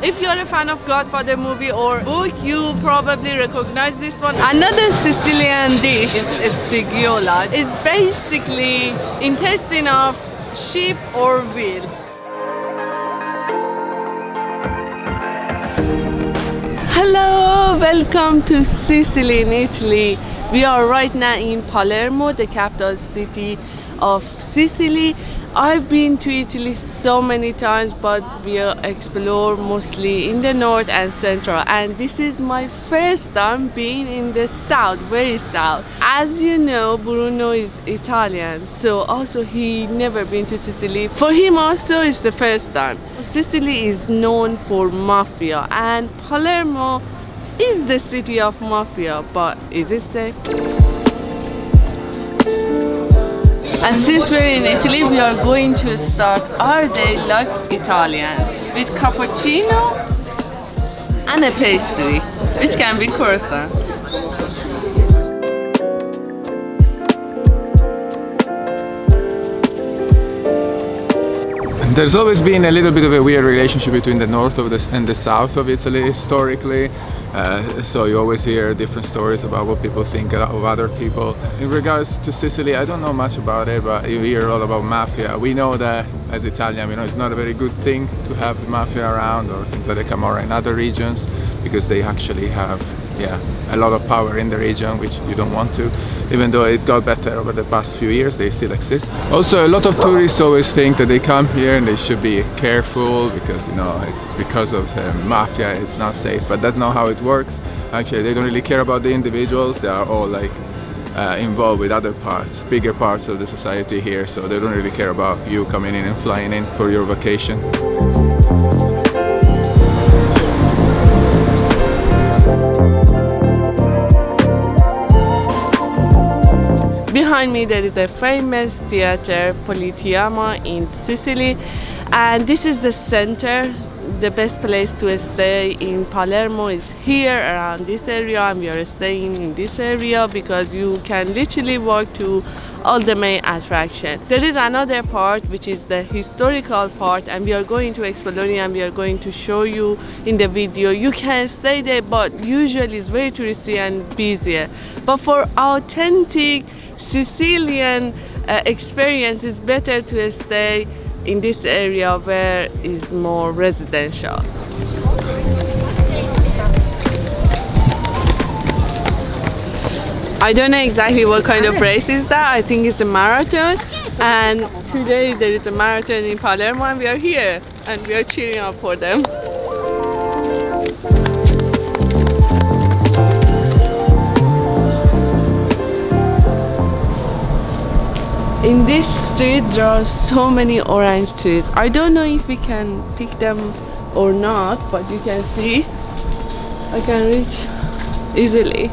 If you're a fan of Godfather movie or book, you probably recognize this one. Another Sicilian dish is stigiola. It's basically intestine of sheep or veal. Hello, welcome to Sicily in Italy. We are right now in Palermo, the capital city of Sicily. I've been to Italy so many times, but we explore mostly in the north and central, and this is my first time being in the south, very south. As you know, Bruno is Italian, so also he never been to Sicily. For him also it's the first time. Sicily is known for mafia, and Palermo is the city of mafia, but is it safe? And since we're in Italy, we are going to start our day like Italians, with cappuccino and a pastry, which can be croissant. There's always been a little bit of a weird relationship between the north of and the south of Italy historically. So you always hear different stories about what people think of other people. In regards to Sicily, I don't know much about it, but you hear a lot about mafia. We know that as Italian, it's not a very good thing to have the mafia around or things like Camorra in other regions, because they actually have a lot of power in the region, which you don't want to. Even though it got better over the past few years, they still exist. Also, a lot of tourists always think that they come here and they should be careful because it's because of mafia, it's not safe, but that's not how it works. Actually, they don't really care about the individuals. They are all involved with other parts, bigger parts of the society here, so they don't really care about you coming in and flying in for your vacation. Behind me there is a famous theater, Politeama, in Sicily, and this is the center. The best place to stay in Palermo is here around this area, and we are staying in this area because you can literally walk to all the main attraction. There is another part which is the historical part, and we are going to explore it and we are going to show you in the video. You can stay there, but usually it's very touristy and busier. But for authentic Sicilian experience, it's better to stay in this area where is more residential. I don't know exactly what kind of race is that. I think it's a marathon, and today there is a marathon in Palermo and we are here and we are cheering up for them. In this street there are so many orange trees. I don't know if we can pick them or not, but you can see I can reach easily.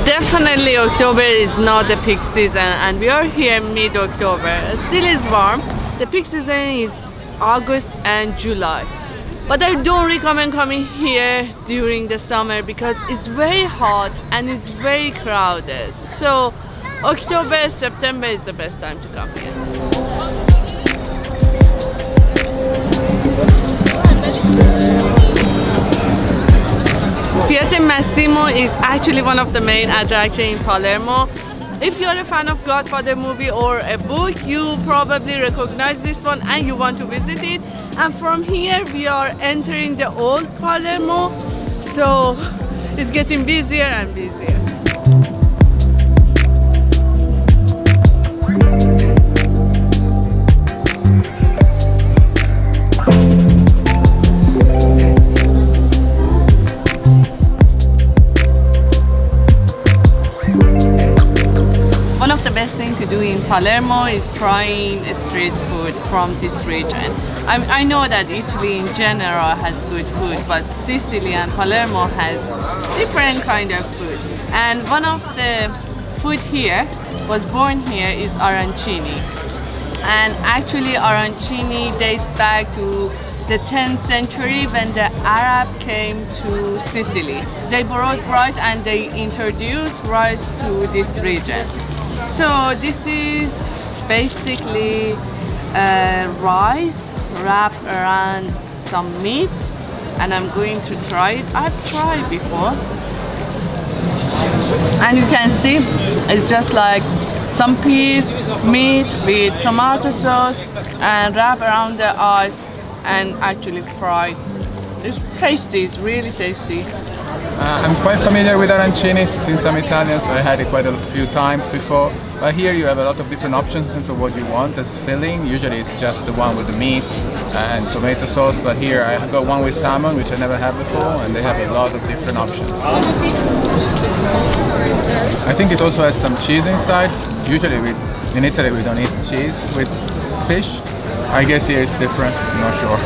Definitely October is not the peak season, and we are here mid-October. Still is warm. The peak season is August and July. But I don't recommend coming here during the summer because it's very hot and it's very crowded. So October, September is the best time to come here. Teatro Massimo is actually one of the main attractions in Palermo. If you're a fan of Godfather movie or a book, you probably recognize this one and you want to visit it. And from here we are entering the old Palermo, so it's getting busier and busier. One of the best things to do in Palermo is trying street food from this region. I know that Italy in general has good food, but Sicily and Palermo has different kind of food. And one of the food here was born here is Arancini. And actually Arancini dates back to the 10th century when the Arab came to Sicily. They brought rice and they introduced rice to this region. So this is basically rice wrapped around some meat, and I'm going to try it. I've tried before, and you can see it's just like some peas, meat with tomato sauce, and wrap around the eyes and actually fried. It's tasty. It's really tasty. I'm quite familiar with arancini since I'm Italian, so I had it quite a few times before. But here you have a lot of different options in terms of what you want as filling. Usually it's just the one with the meat and tomato sauce, but here I got one with salmon, which I never had before, and they have a lot of different options. I think it also has some cheese inside. Usually in Italy we don't eat cheese with fish. I guess here it's different, I'm not sure.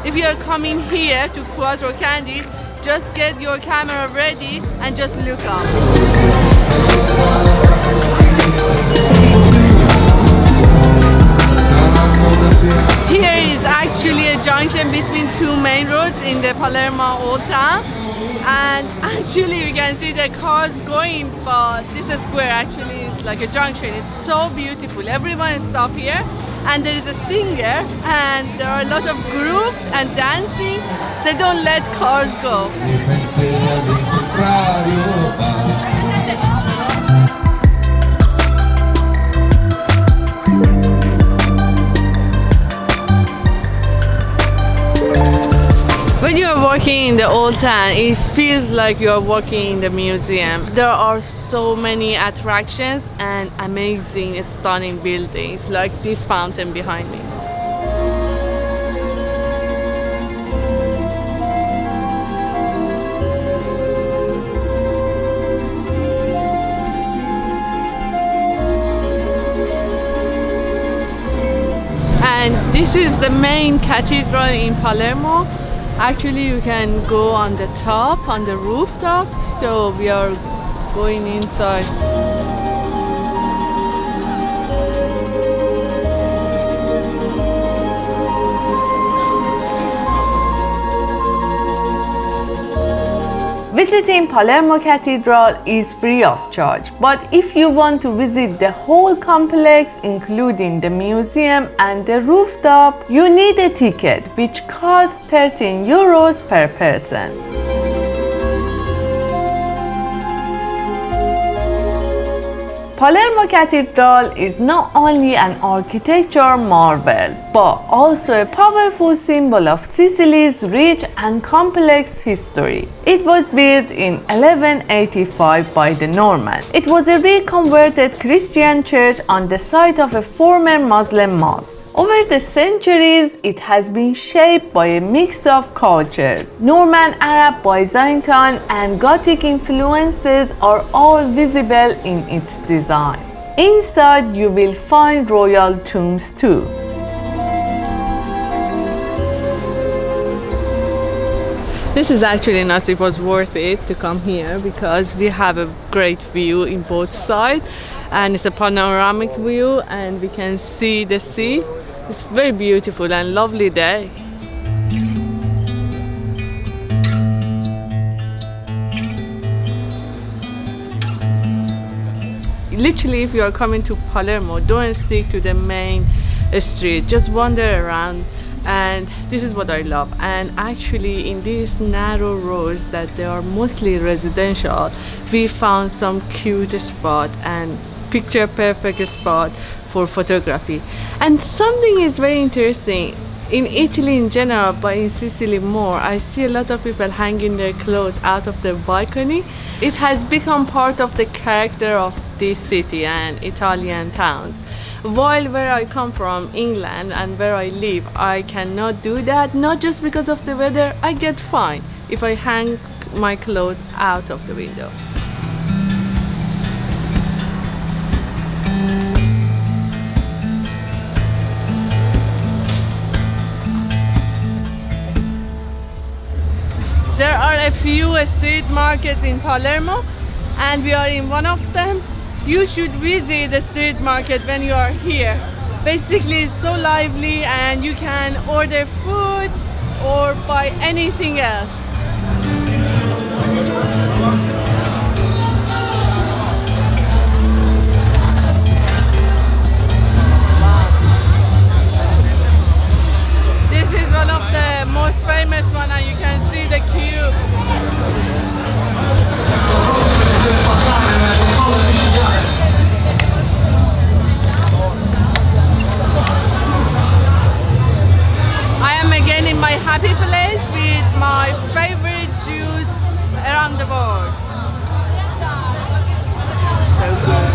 If you're coming here to Quattro Candy, just get your camera ready and just look up. Here is actually a junction between two main roads in the Palermo Old Town, and actually you can see the cars going, but this square actually is like a junction. It's so beautiful. Everyone stop here, and there is a singer, and there are a lot of groups and dancing. They don't let cars go. When you are walking in the old town, it feels like you are walking in the museum. There are so many attractions and amazing, stunning buildings, like this fountain behind me. And this is the main cathedral in Palermo. Actually, you can go on the top, on the rooftop, so we are going inside. Visiting Palermo Cathedral is free of charge, but if you want to visit the whole complex, including the museum and the rooftop, you need a ticket, which costs €13 per person. Palermo Cathedral is not only an architecture marvel, but also a powerful symbol of Sicily's rich and complex history. It was built in 1185 by the Normans. It was a reconverted Christian church on the site of a former Muslim mosque. Over the centuries, it has been shaped by a mix of cultures. Norman, Arab, Byzantine, and Gothic influences are all visible in its design. Inside, you will find royal tombs too. This is actually nice. It was worth it to come here because we have a great view in both sides, and it's a panoramic view and we can see the sea. It's very beautiful and lovely day. Literally, if you are coming to Palermo, don't stick to the main street, just wander around, and this is what I love. And actually in these narrow roads that they are mostly residential, we found some cute spot and picture perfect spot for photography. And something is very interesting in Italy in general, but in Sicily more, I see a lot of people hanging their clothes out of their balcony. It has become part of the character of this city and Italian towns. While where I come from, England, and where I live, I cannot do that, not just because of the weather. I get fined if I hang my clothes out of the window. There are a few street markets in Palermo, and we are in one of them. You should visit the street market when you are here. Basically, it's so lively and you can order food or buy anything else. This is one of the most famous one, and you can see the queue. I am again in my happy place with my favorite juice around the world. So good.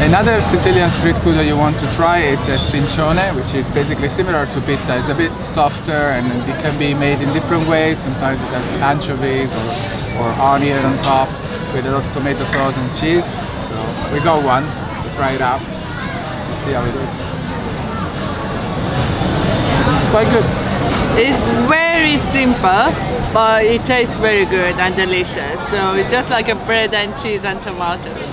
Another Sicilian street food that you want to try is the spincione, which is basically similar to pizza. It's a bit softer and it can be made in different ways. Sometimes it has anchovies or onion on top with a lot of tomato sauce and cheese. So we got one to try it out. Let's see how it is. Quite good. It's very simple, but it tastes very good and delicious. So it's just like a bread and cheese and tomatoes.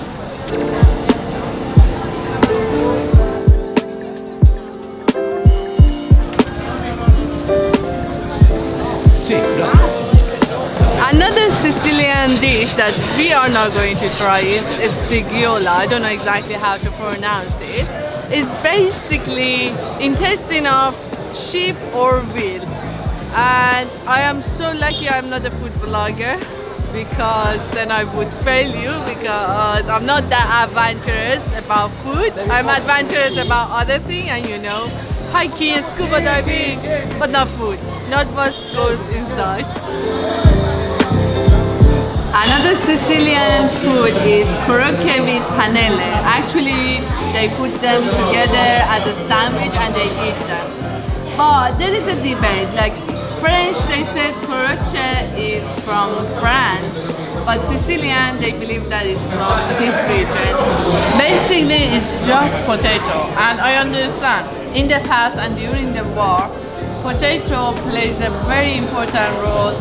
Another Sicilian dish that we are not going to try is stigiola. I don't know exactly how to pronounce it. It's basically intestine of sheep or veal. And I am so lucky I'm not a food blogger, because then I would fail you, because I'm not that adventurous about food. I'm adventurous about other things, and you know, hiking, scuba diving, but not food, not what goes inside. Another Sicilian food is crocche with panelle. Actually, they put them together as a sandwich and they eat them. But there is a debate, like French, they said crocche is from France, but Sicilian, they believe that it's from this region. Basically, it's just potato, and I understand. In the past and during the war, potato plays a very important role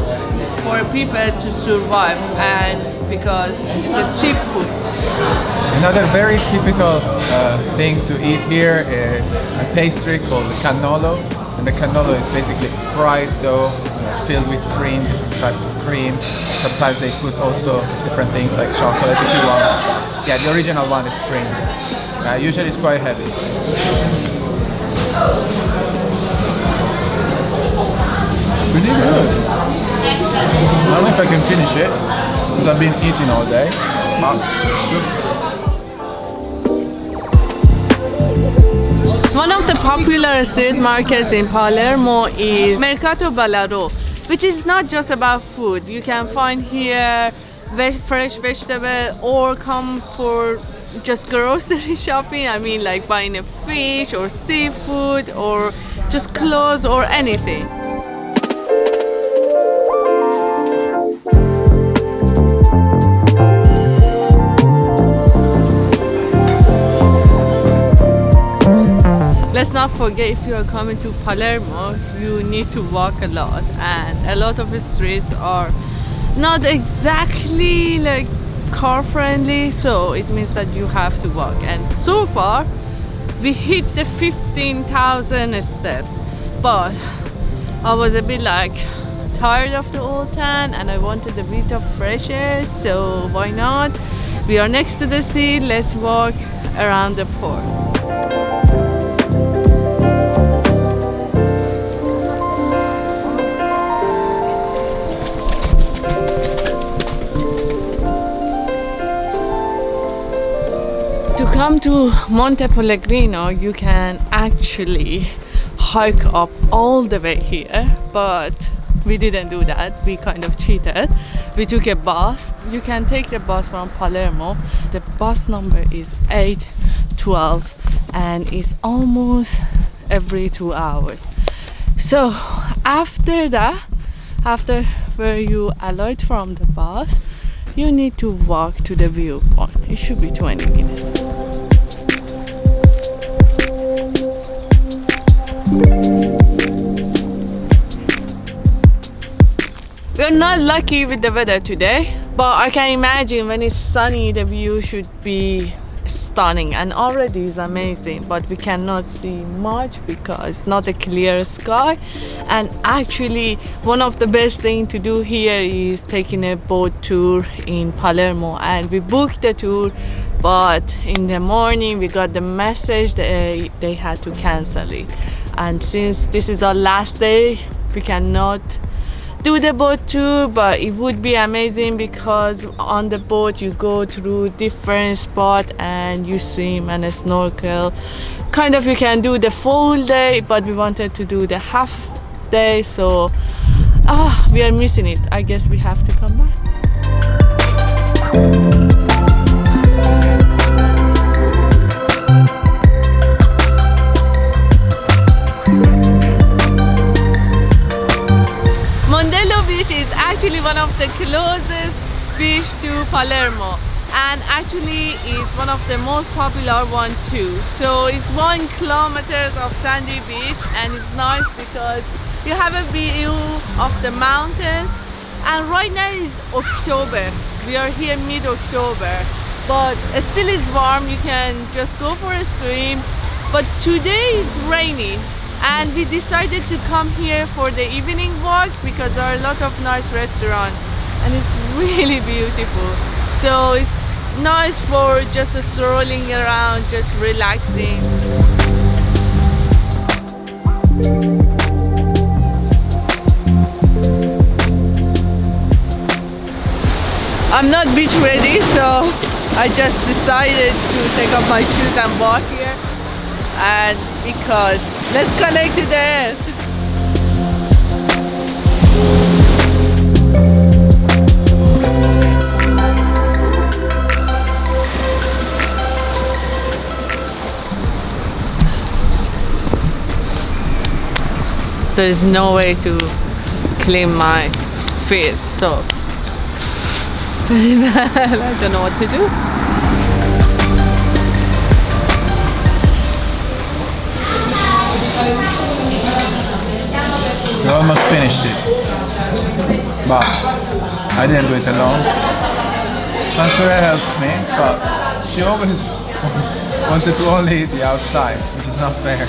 for people to survive, and because it's a cheap food. Another very typical thing to eat here is a pastry called the cannolo. And the cannolo is basically fried dough filled with cream, different types of cream. Sometimes they put also different things like chocolate if you want. Yeah, the original one is cream. Usually it's quite heavy. It's pretty good. I don't know if I can finish it because I've been eating all day. But it's good. One of the popular street markets in Palermo is Mercato Ballaro, which is not just about food. You can find here fresh vegetable or come for just grocery shopping. I mean, like buying a fish or seafood or just clothes or anything. Let's not forget, if you are coming to Palermo, you need to walk a lot, and a lot of the streets are not exactly like car friendly, so it means that you have to walk. And so far we hit the 15,000 steps, but I was a bit like tired of the old town and I wanted a bit of fresh air, so why not? We are next to the sea, let's walk around the port. To come to Monte Pellegrino, you can actually hike up all the way here, but we didn't do that. We kind of cheated. We took a bus. You can take the bus from Palermo. The bus number is 812 and it's almost every 2 hours. So after that, after where you alight from the bus, you need to walk to the viewpoint. It should be 20 minutes. We're not lucky with the weather today, but I can imagine when it's sunny the view should be stunning and already is amazing, but we cannot see much because it's not a clear sky. And actually one of the best thing to do here is taking a boat tour in Palermo, and we booked the tour, but in the morning we got the message that they had to cancel it. And since this is our last day, we cannot do the boat tour, but it would be amazing because on the boat you go through different spots and you swim and snorkel. Kind of you can do the full day, but we wanted to do the half day, so we are missing it. I guess we have to come back. Mondello Beach is actually one of the closest beach to Palermo, and actually it's one of the most popular one too. So it's 1 kilometer of sandy beach, and it's nice because you have a view of the mountains. And right now is October. We are here mid-October, but still it's warm. You can just go for a swim. But today it's raining, and we decided to come here for the evening walk because there are a lot of nice restaurants and it's really beautiful. So it's nice for just strolling around, just relaxing. I'm not beach ready, so I just decided to take off my shoes and walk here, and because let's connect to the earth. There is no way to clean my feet, so I don't know what to do. We almost finished it, but I didn't do it alone. Mansura helped me, but she always wanted to only eat the outside, which is not fair.